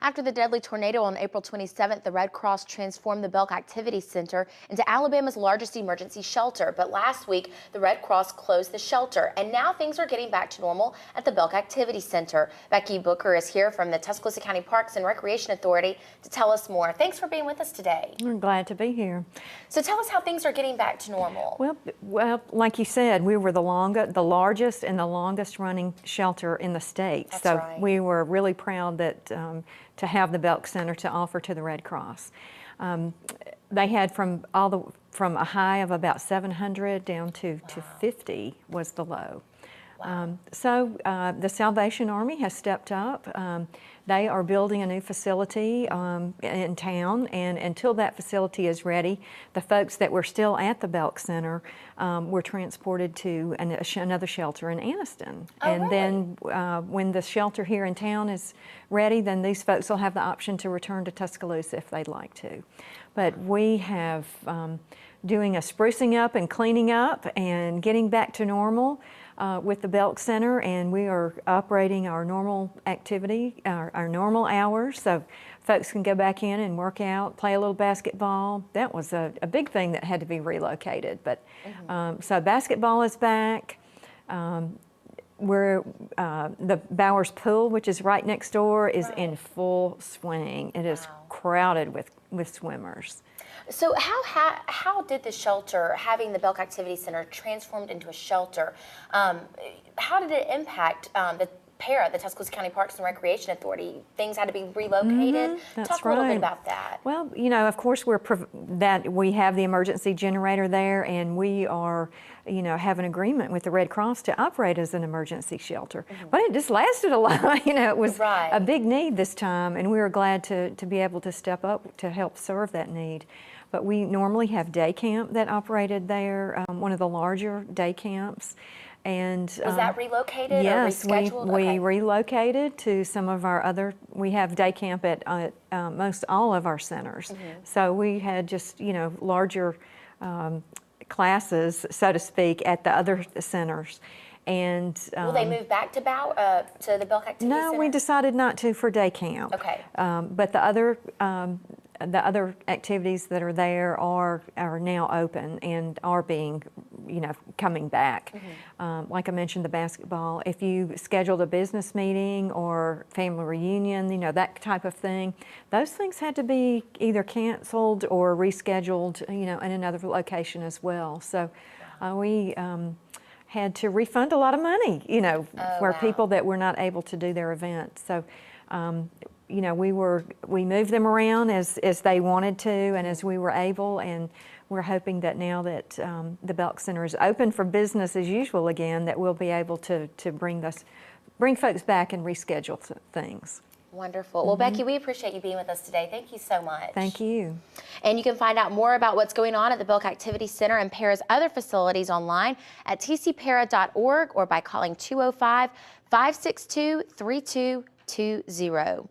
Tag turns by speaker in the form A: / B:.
A: After the deadly tornado on April 27th, the Red Cross transformed the Belk Activity Center into Alabama's largest emergency shelter. But last week, the Red Cross closed the shelter, and now things are getting back to normal at the Belk Activity Center. Becky Booker is here from the Tuscaloosa County Parks and Recreation Authority to tell us more. Thanks for being with us today.
B: I'm glad to be here.
A: So tell us how things are getting back to normal.
B: Well, like you said, we were the largest and the longest running shelter in the state.
A: That's
B: so
A: right.
B: We were really proud that to have the Belk Center to offer to the Red Cross. They had from a high of about 700 down to 50 was the low.
A: Wow.
B: So the Salvation Army has stepped up. They are building a new facility in town, and until that facility is ready, the folks that were still at the Belk Center were transported to another shelter in Anniston.
A: Oh,
B: and
A: really?
B: Then when the shelter here in town is ready, then these folks will have the option to return to Tuscaloosa if they'd like to. But we have doing a sprucing up and cleaning up and getting back to normal with the Belk Center, and we are operating our normal activity, our normal hours, so folks can go back in and work out, play a little basketball. That was a big thing that had to be relocated, but so basketball is back. The Bowers Pool, which is right next door, is in full swing. It is crowded with swimmers.
A: So how did the shelter, having the Belk Activity Center transformed into a shelter, how did it impact the PARA, the Tuscaloosa County Parks and Recreation Authority? Things had to be relocated. Talk a little bit about that.
B: Well, you know, of course, we have the emergency generator there, and we are, you know, have an agreement with the Red Cross to operate as an emergency shelter. But it just lasted a lot. You know, it was a big need this time, and we were glad to be able to step up to help serve that need. But we normally have day camp that operated there, one of the larger day camps. And
A: was that relocated or rescheduled?
B: We relocated to some of our other, we have day camp at most all of our centers. So we had just, you know, larger classes, so to speak, at the other centers. And
A: will they move back to the Belk Activity Center?
B: No, we decided not to for day camp.
A: Okay.
B: But the other activities that are there are now open and are being, you know, coming back. Like I mentioned, the basketball. If you scheduled a business meeting or family reunion, you know, that type of thing, those things had to be either canceled or rescheduled, you know, in another location as well. So we had to refund a lot of money, you know, for people that were not able to do their event. So. You know, we moved them around as they wanted to and as we were able, and we're hoping that now that the Belk Center is open for business as usual again, that we'll be able to bring folks back and reschedule things.
A: Wonderful. Well, Becky, we appreciate you being with us today. Thank you so much.
B: Thank you.
A: And you can find out more about what's going on at the Belk Activity Center and PARA's other facilities online at tcpara.org or by calling 205-562-3220.